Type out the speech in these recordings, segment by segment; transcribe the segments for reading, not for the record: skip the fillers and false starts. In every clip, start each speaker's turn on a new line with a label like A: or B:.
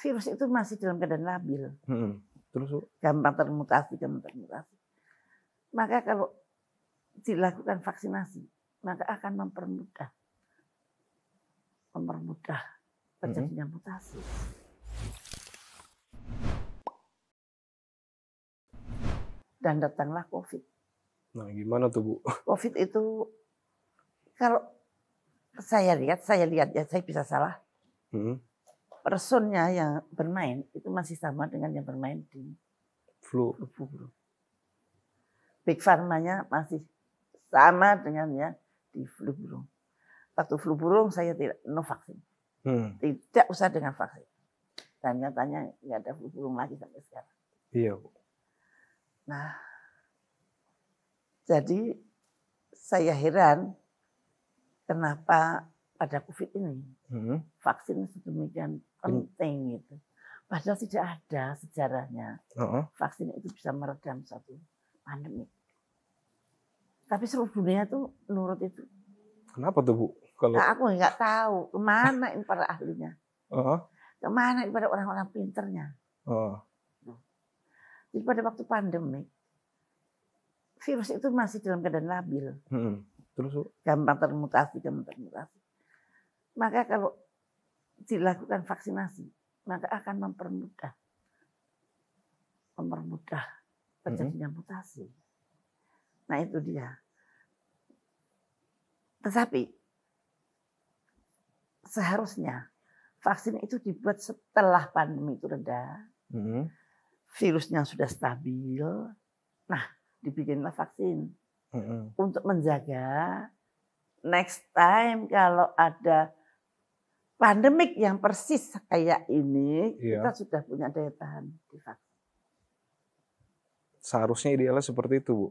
A: virus itu masih dalam keadaan labil.
B: Terus Bu?
A: Gampang termutasi. Maka kalau dilakukan vaksinasi, maka akan mempermudah terjadinya mutasi. Dan datanglah COVID.
B: Nah, gimana tuh Bu?
A: COVID itu kalau saya lihat ya, saya bisa salah. Personnya yang bermain itu masih sama dengan yang bermain di flu burung. Big Pharma-nya masih sama dengan ya di flu burung. Waktu flu burung saya tidak vaksin. Tidak usah dengan vaksin. Dan nyatanya nggak ada flu burung lagi sampai sekarang.
B: Iya Bu.
A: Nah, jadi saya heran kenapa pada COVID ini vaksin sedemikian penting itu. Padahal tidak ada sejarahnya vaksin itu bisa meredam satu pandemi. Tapi seluruh dunia tuh nurut itu.
B: Kenapa tuh Bu? Kalau
A: aku nggak tahu kemana ini para ahlinya, kemana ini pada orang-orang pinternya. Jadi pada waktu pandemi virus itu masih dalam keadaan labil.
B: Terus Bu?
A: Gampang termutasi. Maka kalau dilakukan vaksinasi, maka akan mempermudah terjadinya mutasi. Nah itu dia. Tetapi seharusnya vaksin itu dibuat setelah pandemi itu reda, virusnya sudah stabil. Nah, dibikinlah vaksin untuk menjaga next time kalau ada pandemik yang persis kayak ini, kita sudah punya daya tahan di vaksin.
B: Seharusnya idealnya seperti itu Bu.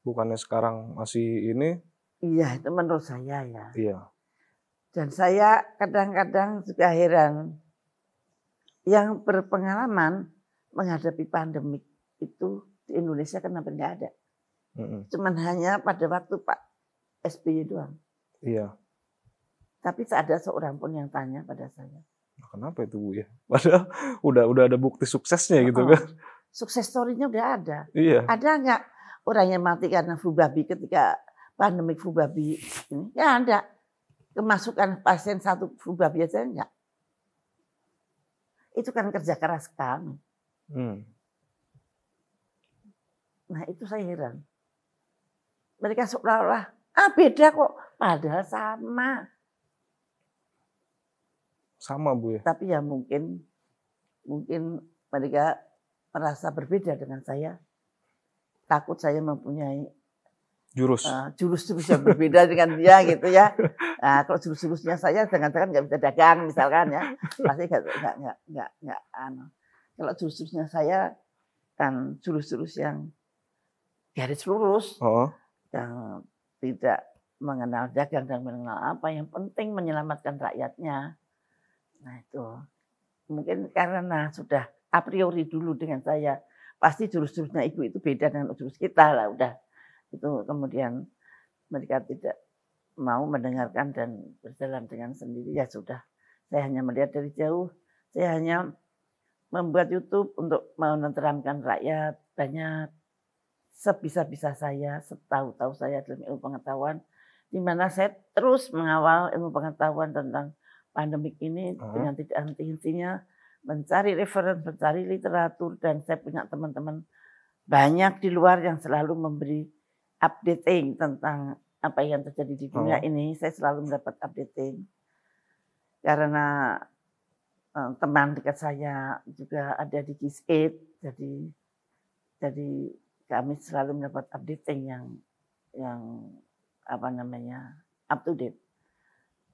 B: Bukannya sekarang masih ini?
A: Iya, itu menurut saya ya.
B: Iya.
A: Dan saya kadang-kadang juga heran, yang berpengalaman menghadapi pandemik itu di Indonesia kan hampir nggak ada. Cuman hanya pada waktu Pak SBY doang.
B: Iya.
A: Tapi tak ada seorang pun yang tanya pada saya.
B: Nah, kenapa itu Bu ya? Padahal udah ada bukti suksesnya gitu kan.
A: Sukses story-nya udah ada.
B: Iya.
A: Ada nggak orang yang mati karena flu babi ketika pandemik flu babi ini? Ya ada. Kemasukan pasien satu flu babi aja enggak. Itu kan kerja keras kami. Nah itu saya heran. Mereka seolah-olah, beda kok. Padahal sama.
B: Sama Bu ya.
A: Tapi ya mungkin mereka merasa berbeda dengan saya. Takut saya mempunyai jurus-jurus yang berbeda dengan dia gitu ya. Nah, kalau jurus-jurusnya saya jangan-jangan nggak bisa dagang misalkan ya. Pasti nggak. Kalau jurus-jurusnya saya kan jurus-jurus yang garis lurus. Yang tidak mengenal dagang dan mengenal apa. Yang penting menyelamatkan rakyatnya. Nah itu mungkin karena sudah a priori dulu dengan saya, pasti jurus-jurusnya ibu itu beda dengan jurus kita lah udah. Itu kemudian mereka tidak mau mendengarkan dan berjalan dengan sendiri, ya sudah. Saya hanya melihat dari jauh, saya hanya membuat YouTube untuk menenteramkan rakyat banyak sebisa-bisa saya, setahu-tahu saya dalam ilmu pengetahuan, di mana saya terus mengawal ilmu pengetahuan tentang pandemik ini dengan tidak henti-hentinya, mencari referensi, mencari literatur, dan saya punya teman-teman banyak di luar yang selalu memberi updating tentang apa yang terjadi di dunia ini. Saya selalu mendapat updating karena teman dekat saya juga ada di KIS8, jadi kami selalu mendapat updating yang apa namanya up to date.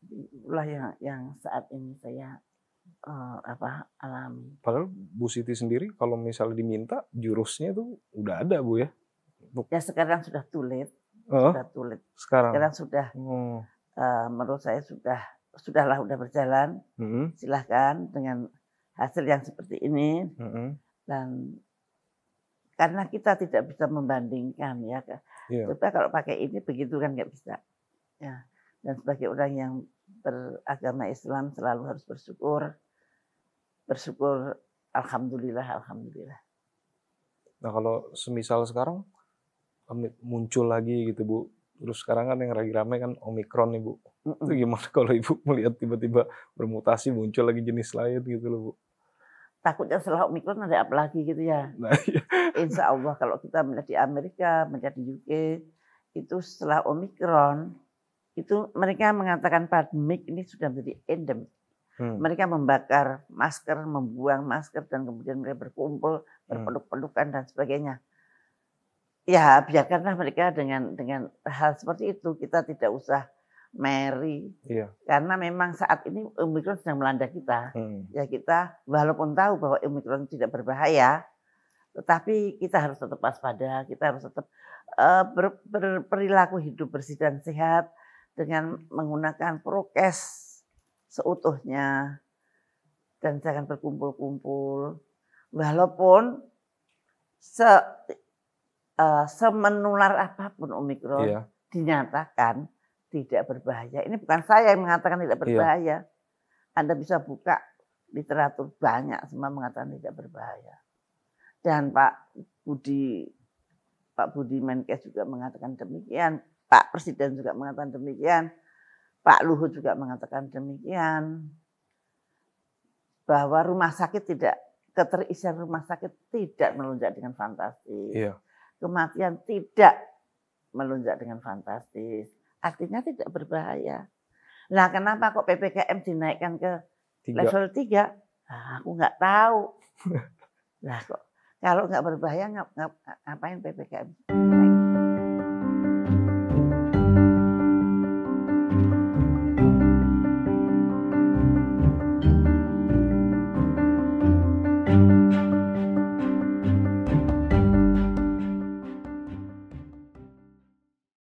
A: Itulah yang saat ini saya alami.
B: Padahal Bu Siti sendiri kalau misalnya diminta jurusnya tuh udah ada Bu ya?
A: Ya sekarang sudah too late. Sekarang sudah menurut saya sudahlah berjalan. Silahkan dengan hasil yang seperti ini. Dan karena kita tidak bisa membandingkan ya. Coba kalau pakai ini begitu kan nggak bisa. Ya. Dan sebagai orang yang beragama Islam selalu harus bersyukur bersyukur, alhamdulillah.
B: Nah kalau semisal sekarang muncul lagi gitu Bu, terus sekarang kan yang lagi ramai kan Omikron nih Bu. Itu gimana kalau Ibu melihat tiba-tiba bermutasi muncul lagi jenis lain gitu loh Bu?
A: Takutnya setelah Omikron ada apa lagi gitu ya.
B: Nah, iya.
A: Insya Allah kalau kita melihat di Amerika, melihat di UK, itu setelah Omikron, itu mereka mengatakan pandemik ini sudah menjadi endemik. Mereka membakar masker, membuang masker, dan kemudian mereka berkumpul, berpeluk-pelukan dan sebagainya. Ya biarkanlah mereka dengan hal seperti itu. Kita tidak usah merry, karena memang saat ini Omikron sedang melanda kita. Ya kita walaupun tahu bahwa Omikron tidak berbahaya, tetapi kita harus tetap waspada, kita harus tetap berperilaku hidup bersih dan sehat dengan menggunakan prokes seutuhnya dan jangan berkumpul-kumpul. Walaupun semenular apapun Omikron dinyatakan tidak berbahaya. Ini bukan saya yang mengatakan tidak berbahaya. Anda bisa buka literatur banyak semua mengatakan tidak berbahaya. Dan Pak Budi Menkes juga mengatakan demikian, Pak Presiden juga mengatakan demikian, Pak Luhut juga mengatakan demikian, bahwa keterisian rumah sakit tidak melonjak dengan fantastis, kematian tidak melonjak dengan fantastis, artinya tidak berbahaya. Nah, kenapa kok PPKM dinaikkan ke level 3? Nah, aku nggak tahu. Nah, kok kalau nggak berbahaya ngapain PPKM?